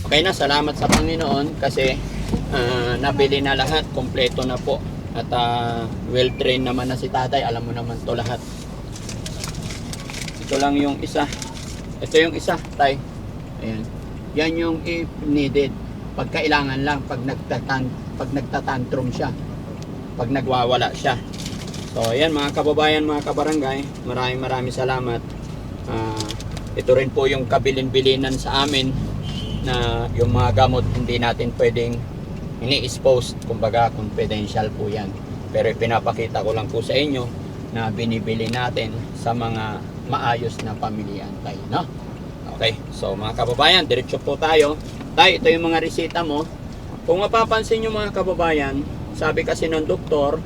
Okay na, salamat sa Panginoon kasi nabili na lahat, kompleto na po. At well-trained naman na si tatay, alam mo naman to lahat. Ito lang yung isa. Ito yung isa, tay. Ayan. Yan yung if needed. Pag kailangan lang, pag nagtatantrum siya. Pag nagwawala siya. So, ayan mga kababayan, mga kabarangay. Maraming salamat. Ito rin po yung kabilin-bilinan sa amin na yung mga gamot hindi natin pwedeng ini-expose. Kumbaga, confidential po yan. Pero pinapakita ko lang po sa inyo na binibili natin sa mga maayos na pamilyan tayo, no? Okay, so mga kababayan, diretso po tayo. Tayo, ito yung mga resita mo. Kung mapapansin nyo mga kababayan, sabi kasi ng doktor,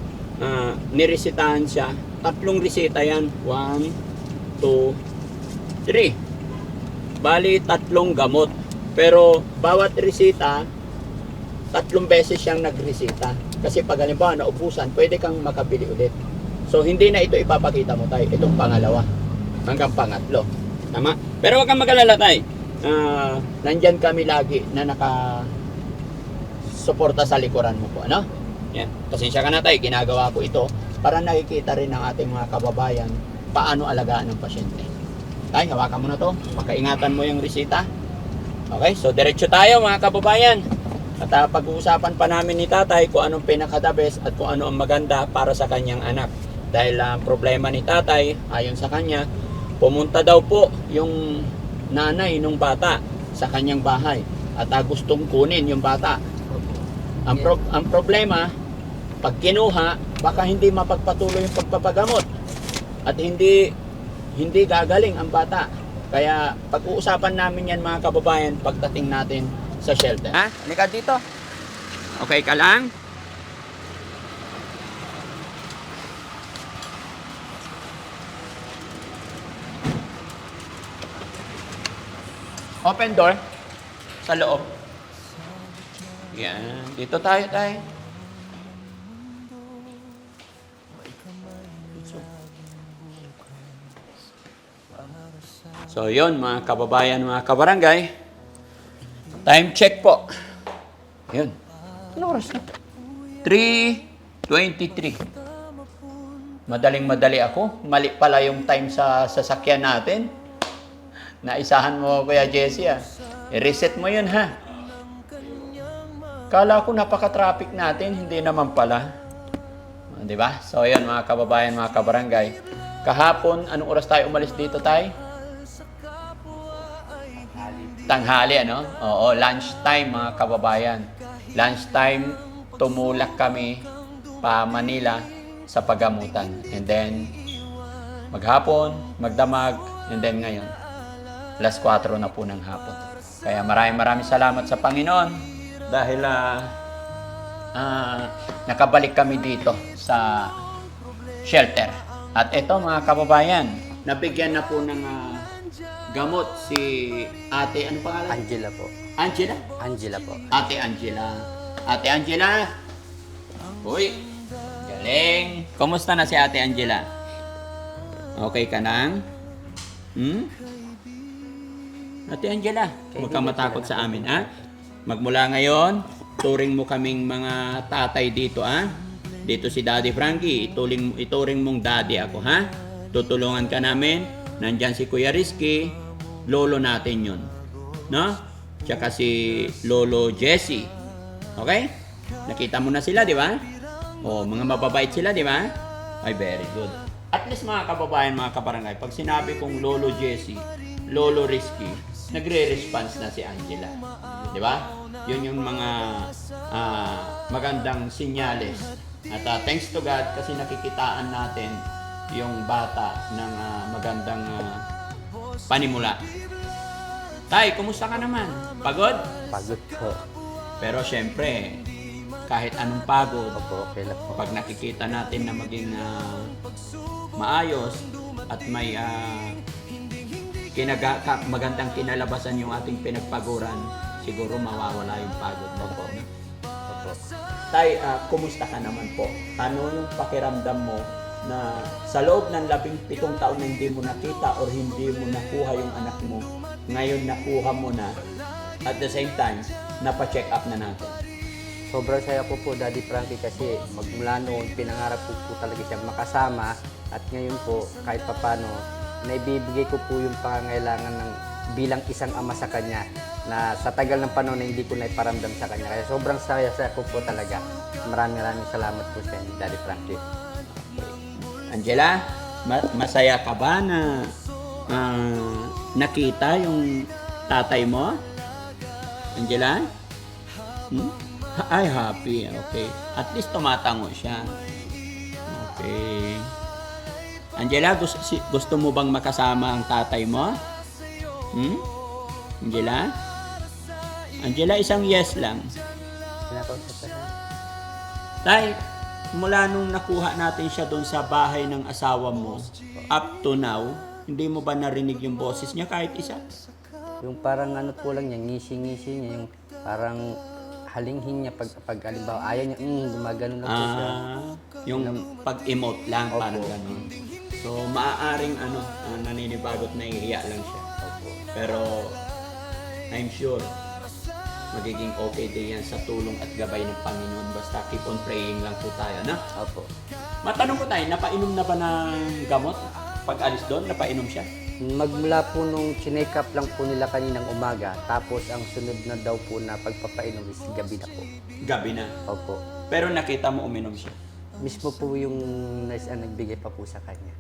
niresitahan siya. 3 resita yan. 1, 2, 3. Bali, 3 gamot. Pero bawat resita, 3 beses siyang nagresita. Kasi pag halimbawa naubusan, pwede kang makabili ulit. So hindi na ito ipapakita mo tayo. Itong pangalawa hanggang pangatlo. Tama? Pero wag kang mag-alala tayo. Nandyan kami lagi na naka-suporta sa likuran mo po. Ano? Yan. Pasensya ka na tayo. Ginagawa ko ito para nakikita rin ng ating mga kababayan paano alagaan ng pasyente. Tayo, hawakan mo na to. Pakaingatan mo yung resita. Okay? So, diretso tayo mga kababayan. At pag-uusapan pa namin ni tatay kung anong pinaka-the best at kung ano ang maganda para sa kanyang anak. Dahil ang problema ni tatay, ayon sa kanya, pumunta daw po yung nanay nung bata sa kanyang bahay at gustong kunin yung bata. Ang problema, pag kinuha, baka hindi mapagpatuloy yung pagpapagamot at hindi gagaling ang bata. Kaya pag-uusapan namin yan mga kababayan pagdating natin sa shelter. Ha? Halika dito. Okay ka lang? Open door sa loob. Yan. Dito tayo. So, yun mga kababayan, mga kabarangay. Time check po. Yun. Ano oras na? 3:23. Madaling-madali ako. Mali pala yung time sa sasakyan natin. Naisahan mo, Kuya Jesse, I-reset mo yun, ha? Kala ko napaka-traffic natin, hindi naman pala. Di ba? So, yun, mga kababayan, mga kabarangay. Kahapon, anong oras tayo umalis dito, tayo? Tanghali, ano? Oo, lunchtime, mga kababayan. Lunchtime, tumulak kami pa Manila sa paggamutan. And then, maghapon, magdamag, and then ngayon, alas 4 na po ng hapon. Kaya maraming salamat sa Panginoon dahil nakabalik kami dito sa shelter. At ito mga kababayan, nabigyan na po ng gamot si Ate, ano pangalan? Angela po. Angela? Angela po. Ate Angela. Ate Angela. Uy, galing. Kumusta na si Ate Angela? Okay ka nang? Ate Angela, huwag kang matakot sa amin, ha? Magmula ngayon, turing mo kaming mga tatay dito, ha? Dito si Daddy Frankie, ituring mong daddy ako, ha? Tutulungan ka namin. Nandyan si Kuya Rizky, lolo natin yun. No? Tsaka si Lolo Jesse. Okay? Nakita mo na sila, di ba? O, mga mababait sila, di ba? Ay, very good. At least mga kababayan, mga kabarangay, pag sinabi kong Lolo Jesse, Lolo Rizky, nagre-response na si Angela. Di ba? Yun yung mga magandang sinyales. At thanks to God kasi nakikitaan natin yung bata ng magandang panimula. Tay, kumusta ka naman? Pagod? Pagod po. Pero syempre, kahit anong pagod, Opo, okay lang po. pag nakikita natin na maging maayos at may magandang kinalabasan yung ating pinagpaguran, siguro mawawala yung pagod mo po. Opo. Tay, kumusta ka naman po? Ano yung pakiramdam mo na sa loob ng 17 taon na hindi mo nakita or hindi mo nakuha yung anak mo, ngayon nakuha mo na, At the same time, napa-check up na natin. Sobrang saya ko po, Daddy Frankie, kasi magmula noon, pinangarap ko po talaga siyang makasama. At ngayon po, kahit papano, naibibigay ko po yung pangangailangan ng bilang isang ama sa kanya na sa tagal ng panahon na hindi ko na iparamdam sa kanya. Kaya sobrang saya ko po talaga. Maraming salamat po sa inyo, Daddy Frankie. Angela, masaya ka ba na nakita yung tatay mo? Angela? Ay, happy. Okay. At least tumatango siya. Okay. Angela, gusto mo bang makasama ang tatay mo? Angela? Angela, isang yes lang. Sinakausap ka na. Tay, mula nung nakuha natin siya doon sa bahay ng asawa mo, up to now, hindi mo ba narinig yung boses niya kahit isa? Yung parang ano po lang niya, ngisi-ngisi niya, yung parang halinghin niya pag halimbawa ayaw niya, gumagano lang po siya. Yung pag-emote lang, Opo. parang gano'n. So, maaaring naninibagot na ihiya lang siya. Opo. Pero, I'm sure, magiging okay din yan sa tulong at gabay ng Panginoon. Basta keep on praying lang po tayo, na? Opo. Matanong ko tayo, napainom na ba ng gamot? Pag alis doon, napainom siya? Magmula po nung chinek up lang po nila kaninang umaga, tapos ang sunod na daw po na pagpapainom is gabi na po. Gabi na. Opo. Pero nakita mo uminom siya. Mismo po yung nurse ang nagbigay pa po sa kanya.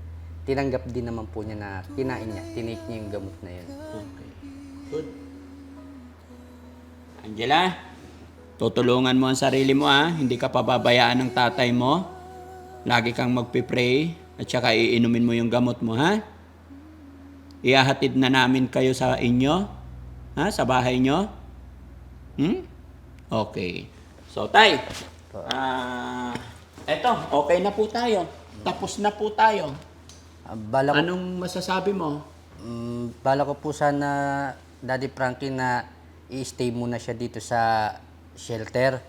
Tinanggap din naman po niya na kinain niya, tinake niya yung gamot na yun. Okay. Good. Angela, tutulungan mo ang sarili mo, ha. Hindi ka pababayaan ng tatay mo. Lagi kang magpipray at saka iinumin mo yung gamot mo, ha? Ihahatid na namin kayo sa inyo, ha? Sa bahay nyo. Okay. So, tay, eto, okay na po tayo. Tapos na po tayo. Bala ko, Anong masasabi mo? bala ko po sana, Daddy Frankie, na i-stay muna siya dito sa shelter.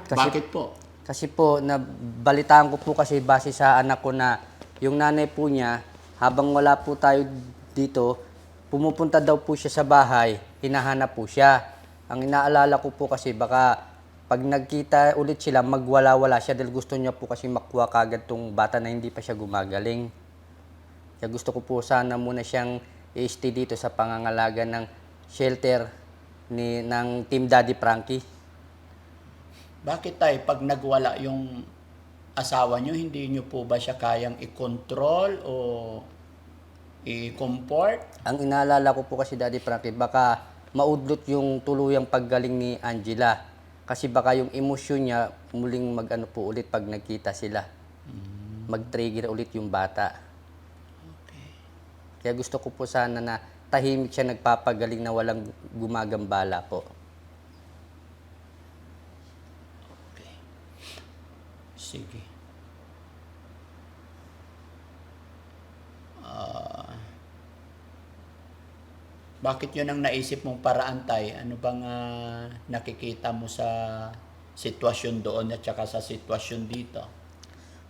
Bakit po? Kasi po, nabalitaan ko po kasi base sa anak ko na yung nanay po niya, habang wala po tayo dito, pumupunta daw po siya sa bahay, hinahanap po siya. Ang inaalala ko po kasi baka pag nagkita ulit sila, magwala-wala siya dahil gusto niya po kasi makuha kagad tong bata na hindi pa siya gumagaling. Kaya gusto ko po sana muna siyang i-stay dito sa pangangalaga ng shelter ng Team Daddy Frankie. Bakit tayo, pag nagwala yung asawa nyo, hindi nyo po ba siya kayang i-control o i-comfort? Ang inaalala ko po kasi, Daddy Frankie, baka maudlot yung tuluyang paggaling ni Angela. Kasi baka yung emosyon niya muling mag-ano po ulit pag nagkita sila. Mag-trigger ulit yung bata. Okay. Kaya gusto ko po sana na tahimik siya nagpapagaling na walang gumagambala po. Okay. Sige. Bakit yun ang naisip mong paraan, tay? Ano bang nakikita mo sa sitwasyon doon at saka sa sitwasyon dito?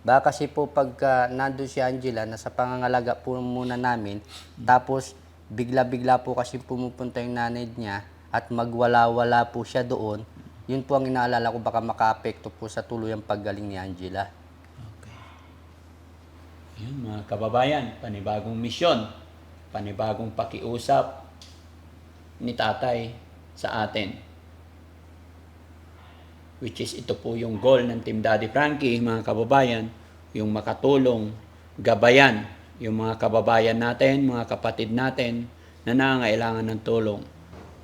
Baka kasi po pagka nandun si Angela, nasa pangangalaga po muna namin, tapos bigla-bigla po kasi pumupunta yung nanay niya at magwala-wala po siya doon, yun po ang inaalala ko, baka maka-apekto po sa tuluyang paggaling ni Angela. Okay. Yun, mga kababayan, panibagong misyon, panibagong pakiusap ni tatay sa atin. Which is ito po yung goal ng Team Daddy Frankie, mga kababayan, yung makatulong, gabayan, yung mga kababayan natin, mga kapatid natin na nangangailangan ng tulong.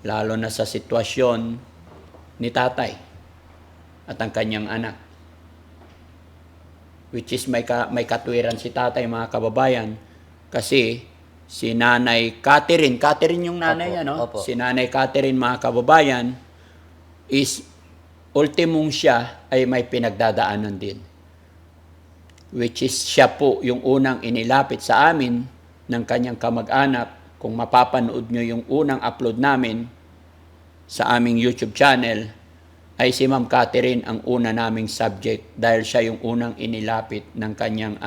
Lalo na sa sitwasyon ni tatay at ang kanyang anak. Which is may katwiran si tatay, mga kababayan, kasi si Nanay Catherine yung nanay, Opo, ano? opo. Si Nanay Catherine, mga kababayan, is ultimong siya ay may pinagdadaanan din. Which is siya po yung unang inilapit sa amin ng kanyang kamag-anak. Kung mapapanood nyo yung unang upload namin sa aming YouTube channel, ay si Ma'am Catherine ang una naming subject dahil siya yung unang inilapit ng kanyang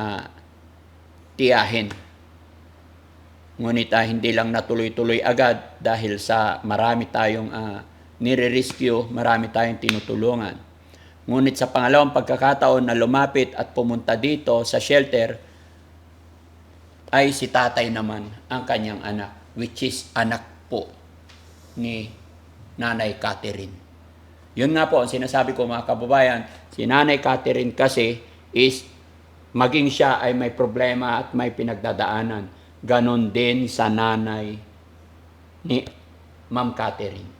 tiyahin. Ngunit hindi lang natuloy-tuloy agad dahil sa marami tayong nire-rescue, marami tayong tinutulungan. Ngunit sa pangalawang pagkakataon na lumapit at pumunta dito sa shelter, ay si tatay naman ang kanyang anak, which is anak po ni Nanay Catherine. Yun nga po ang sinasabi ko mga kababayan, si Nanay Catherine kasi is maging siya ay may problema at may pinagdadaanan. Ganon din sa nanay ni Ma'am Catherine.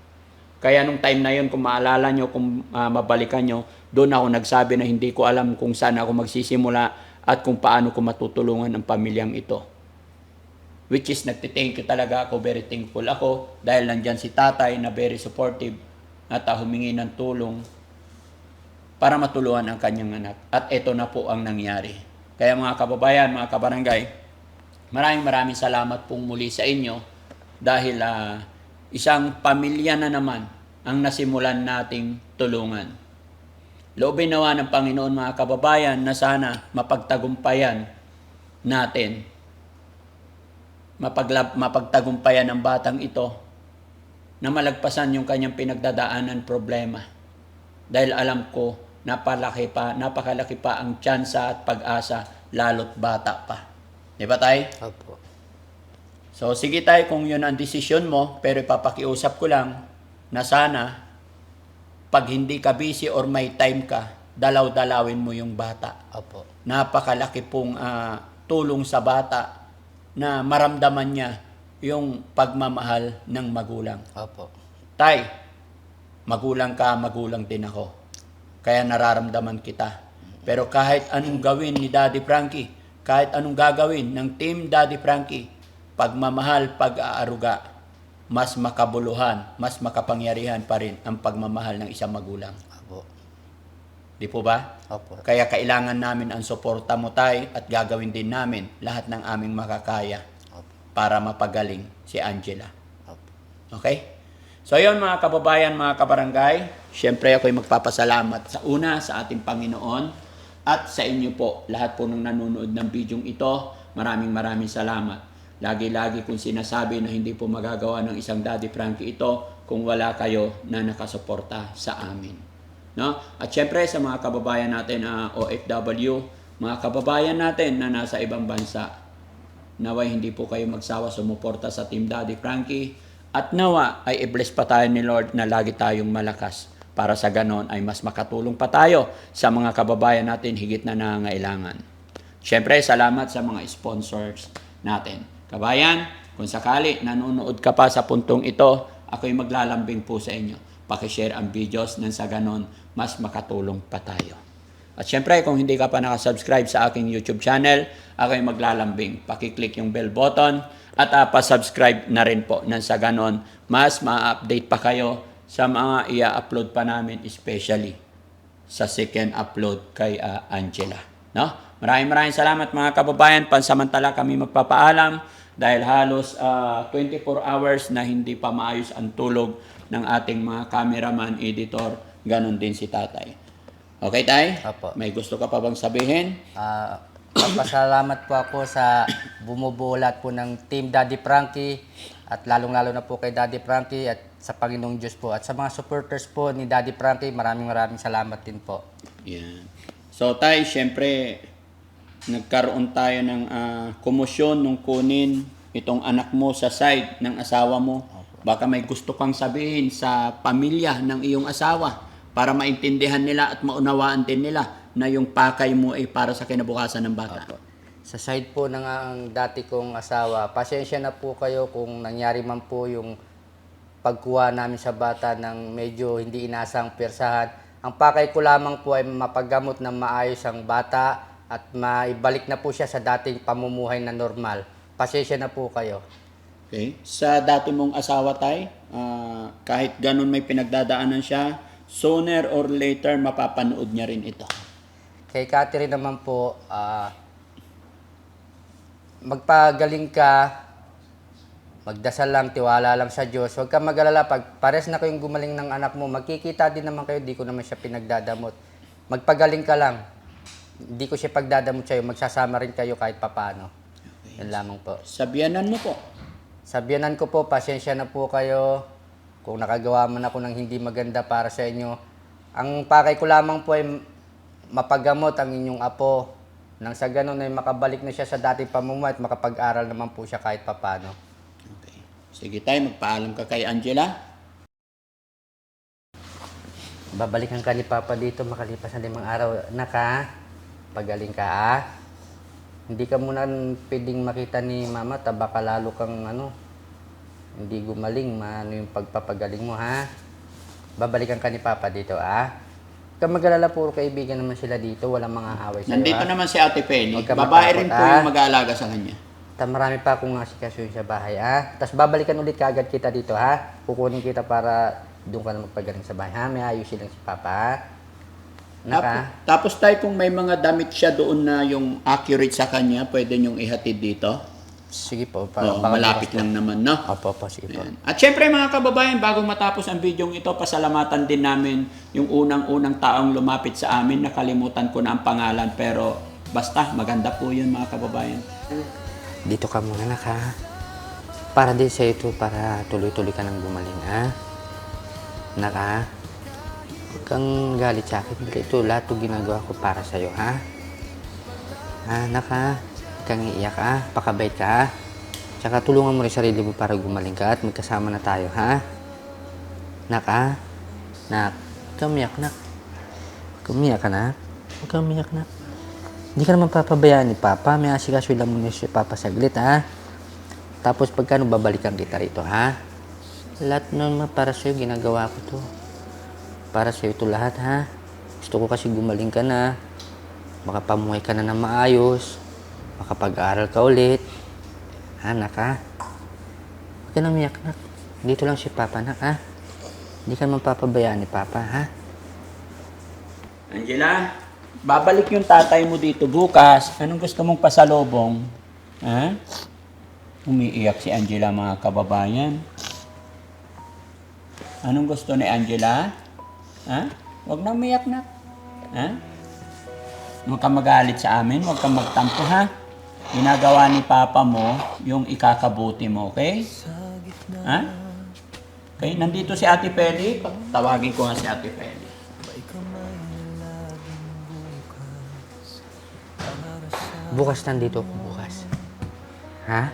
Kaya nung time na yun, kung maalala nyo, kung mabalikan nyo, doon ako nagsabi na hindi ko alam kung saan ako magsisimula at kung paano ko matutulungan ang pamilyang ito. Which is, nagtithank you talaga ako, very thankful ako dahil nandyan si tatay na very supportive at humingi ng tulong para matulungan ang kanyang anak. At ito na po ang nangyari. Kaya mga kababayan, mga kabarangay, maraming salamat pong muli sa inyo dahil isang pamilya na naman ang nasimulan nating tulungan. Loobin nawa ng Panginoon mga kababayan na sana mapagtagumpayan natin, mapagtagumpayan ang batang ito na malagpasan yung kanyang pinagdadaanan problema. Dahil alam ko, napakalaki pa ang tsansa at pag-asa, lalo't bata pa. Di ba tay? Opo. So sige tay, kung yun ang desisyon mo, pero ipapakiusap ko lang na sana, pag hindi ka busy or may time ka, dalaw-dalawin mo yung bata. Opo. Napakalaki pong tulong sa bata na maramdaman niya yung pagmamahal ng magulang. Opo. Tay, magulang ka, magulang din ako. Kaya nararamdaman kita. Pero kahit anong gawin ni Daddy Frankie, kahit anong gagawin ng Team Daddy Frankie, pagmamahal, pag-aaruga, mas makabuluhan, mas makapangyarihan pa rin ang pagmamahal ng isang magulang. Opo. Di po ba? Opo. Kaya kailangan namin ang suporta mo tay at gagawin din namin lahat ng aming makakaya Opo. para mapagaling si Angela. Opo. Okay? So yun mga kababayan, mga kabarangay, syempre ako'y magpapasalamat sa una sa ating Panginoon at sa inyo po, lahat po ng nanonood ng bidyong ito, maraming salamat. Lagi-lagi kong sinasabi na hindi po magagawa ng isang Daddy Frankie ito kung wala kayo na nakasuporta sa amin. No? At syempre sa mga kababayan natin OFW, mga kababayan natin na nasa ibang bansa, naway hindi po kayo magsawa sumuporta sa Team Daddy Frankie at nawa ay i-bless pa tayo ni Lord na lagi tayong malakas para sa ganon ay mas makatulong pa tayo sa mga kababayan natin higit na nangangailangan. Syempre salamat sa mga sponsors natin. Kabayan, kung sakali nanonood ka pa sa puntong ito, ako'y maglalambing po sa inyo. Pakishare ang videos nang sa ganon mas makatulong pa tayo. At syempre, kung hindi ka pa nakasubscribe sa aking YouTube channel, ako'y maglalambing. Pakiclick yung bell button at pa-subscribe na rin po nang sa ganon mas ma-update pa kayo sa mga i-upload pa namin, especially sa second upload kay Angela. No? Maraming salamat mga kababayan. Pansamantala kami magpapaalam dahil halos 24 hours na hindi pa maayos ang tulog ng ating mga cameraman, editor, ganon din si tatay. Okay tay? Opo. May gusto ka pa bang sabihin? Papasalamat po ako sa bumubulat po ng Team Daddy Frankie at lalong-lalo na po kay Daddy Frankie at sa Panginoong Diyos po. At sa mga supporters po ni Daddy Frankie, maraming salamat din po. Yan. So tay, syempre, nagkaroon tayo ng komosyon nung kunin itong anak mo sa side ng asawa mo. Baka may gusto kang sabihin sa pamilya ng iyong asawa para maintindihan nila at maunawaan din nila na yung pakay mo ay para sa kinabukasan ng bata. Opo. Sa side po ng ang dati kong asawa, pasensya na po kayo kung nangyari man po yung pagkuha namin sa bata ng medyo hindi inasang persahan. Ang pakay ko lamang po ay mapagamot na maayos ang bata at maibalik na po siya sa dating pamumuhay na normal. Pasensya na po kayo. Okay? Sa dati mong asawa tay, kahit ganun may pinagdadaanan siya, sooner or later mapapanood niya rin ito. Kay Catherine naman po, magpagaling ka, magdasal lang, tiwala lang sa Diyos. Huwag kang mag-alala. Pag pares na kayong gumaling ng anak mo, magkikita din naman kayo. Di ko naman siya pinagdadamot. Magpagaling ka lang. Hindi ko siya pagdadamot sa'yo. Magsasama rin kayo kahit papaano. Yan lamang po. Sabianan mo po. Sabianan ko po, pasensya na po kayo Kung nakagawa man ako ng hindi maganda para sa inyo, ang pakay ko lamang po ay mapagamot ang inyong apo. Nang sa ganun ay makabalik na siya sa dating pamumuhay at makapag-aral naman po siya kahit papano. Okay. Sige tayo, magpaalam ka kay Angela. Babalikan ka ni Papa dito makalipas ng 5 araw. Naka, pagaling ka ah. Hindi ka muna pwedeng makita ni Mama, baka lalo kang hindi gumaling, yung pagpapagaling mo ha. Babalikan ka ni Papa dito ah. Huwag kang mag-alala, puro kaibigan naman sila dito, walang mga away sa'yo Nandito ha. naman si Ate Penny. Huwag ka Babae rin matakot, po ah. yung mag-aalaga sa kanya. Marami pa akong asikasuhin sa bahay ha. Tapos babalikan ulit kaagad kita dito ha. Kukunin kita para doon ka na magpagaling sa bahay ha. May ayusin lang si Papa ha. Naka. Tapos tayo, kung may mga damit siya doon na yung accurate sa kanya, pwede niyong ihatid dito. Sige po. Oo, malapit lang naman, no? Opo, sige po. Ayan. At syempre mga kababayan, bago matapos ang video ito, pasalamatan din namin yung unang-unang taong lumapit sa amin. Nakalimutan ko na ang pangalan, pero basta maganda po yun mga kababayan. Dito ka muna naka. Para din sa ito, para tuloy-tuloy ka nang gumaling ha. Naka. Huwag kang galit sa akin. Ito lahat ito ginagawa ko para sa'yo ha. Ha, naka. Huwag kang iiyak ha. Pakabait ka ha. Tsaka tulungan mo rin sarili mo para gumaling ka at magkasama na tayo ha. Naka. Nak. Huwag kang umiyak nak. Huwag kang umiyak ka na. Huwag kang umiyak nak. Hindi ka naman papabayaan ni Papa. May asikaso lang muna si Papa saglit ha. Tapos pagkano babalikan kita rito ha. Lahat naman para sa'yo ginagawa ko to. Para sa'yo ito lahat ha. Gusto ko kasi gumaling ka na. Makapamuhay ka na ng maayos. Makapag-aral ka ulit. Anak ha. Huwag ka nang umiyak nak. Dito lang si Papa nak ha. Hindi ka naman papabayaan ni Papa ha. Angela, babalik yung tatay mo dito bukas. Anong gusto mong pasalubong? Ha? Umiiyak si Angela mga kababayan. Anong gusto ni Angela? Ha? Huwag na umiyak na. Ha? Huwag kang magalit sa amin. Huwag kang magtampo ha. Ginagawa ni Papa mo yung ikakabuti mo, okay? Ha? Okay, nandito si Ate Peli. Tawagin ko nga si Ate Peli. Bukas nandito ako bukas. Ha?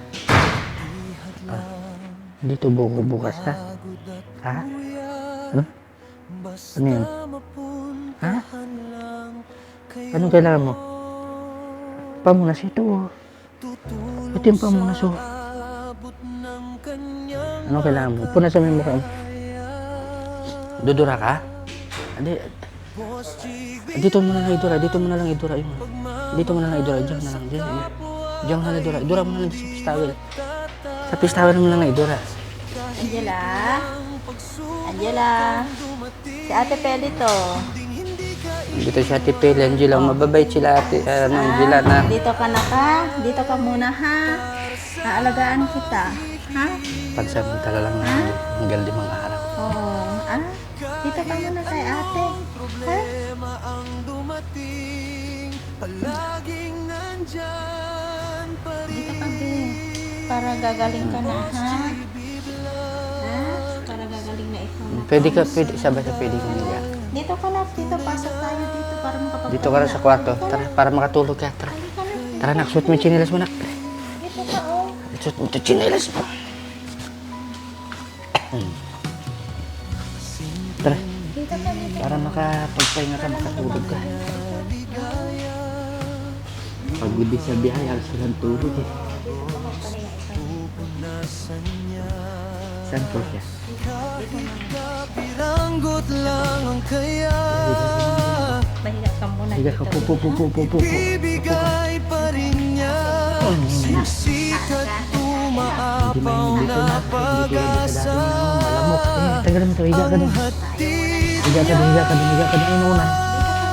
Dito bukas ha? Ha? Ano? Ano yun? Ha? Anong kailangan mo? Pamunas ito. Ito yung pamunas oh. Anong kailangan mo? Punasan mo yung mukha mo. Dudura ka? Hindi. Dito mo na lang idura. Dito mo na lang idura. Dito mo na lang idura. Diyan na lang. Diyan na lang idura. Idura mo na lang sa pistawel. Sa pistawel mo na lang idura. Angela? Angela? Si Ate Peli to. Dito si Ate Peli, Angela. Mababait sila Ate Angela na. Dito ka na ka? Dito ka muna ha? Aalagaan kita. Ha? Pagsamantala lang na hanggang 5 araw. Oo. Ah? Dito ka muna kay ate. Ha? Dito ka be. Para gagaling ka na ha? Ha? Para gagaling na ikaw na. Pwede kang higa. Dito ka na. Dito pasok tayo dito para makapag- Dito ka na sa kwarto. Tara, para makatulog ka. Tara. Tara nak, suot mo yung tsinelas mo nak. Dito ka oh. Suot mo yung tsinelas mo. Tara. Dito ka dito. Para makapagpahinga ka, makatulog ka. Pagod din sa biyahe, alas walang tulog eh. Saan po siya? Piranggot lang ang kaya Mahiga ka muna Higa ka, pupo. Ibigay pa rin niya Siksik at umaapaw na pag-asa Malamok. Tagal mo to, higa ka dun. Hatid Higa ka dun. Ayun una.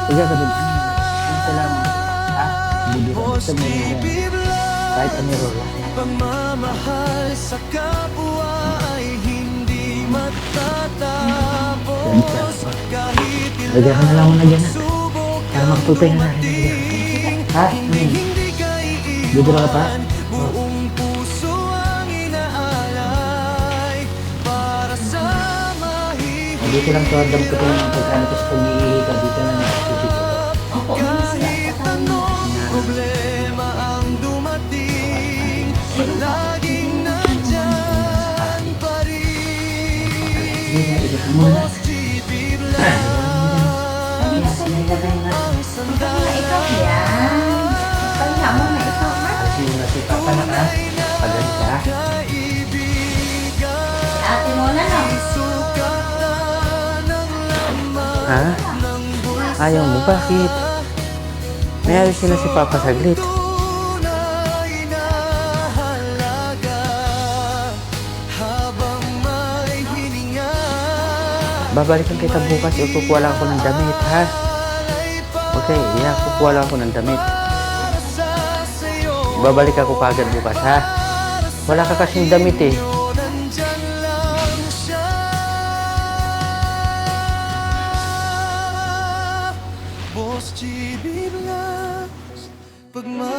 Higa ka dun. Ano kailangan? Ha? Budi ka. Basta mo rin yan. Kahit ano yung rola. Pagmamahal sa kapwa ay hindi matatapos Kahit Higa ka na lang muna dyan. subok Para makapagpahinga na. Higa. Ha? hindi ka Dito na ka pa? Buong puso ang inaalay para sa Dito lang to, dam ko din yung pagkano kasi pag iihiga, dito lang nakikita. Opo, Kahit anong problema ang dumating, laging nandyan pa rin. Boss TV Vlog ang sandalan. ikaw yan. Pahinga mo na ikaw, ha? Kasi yung nasipa pa na ka, pagalit ka. Kaibigan, Si ate mo na, no? sukatan ng laman Ha? ng bulsa. Ayaw mo, bakit? May ayos sila si Papa saglit. Tunay na halaga habang may hininga. Babalikan kita bukas, kukuha lang ako ng damit, ha? Okay, yeah, kukuha lang ako ng damit. Para sa sayo, Babalik ako kagad bukas, ha? Wala ka kasing damit, eh. nandyan lang siya. Boss GB Vlogs, pagmamahal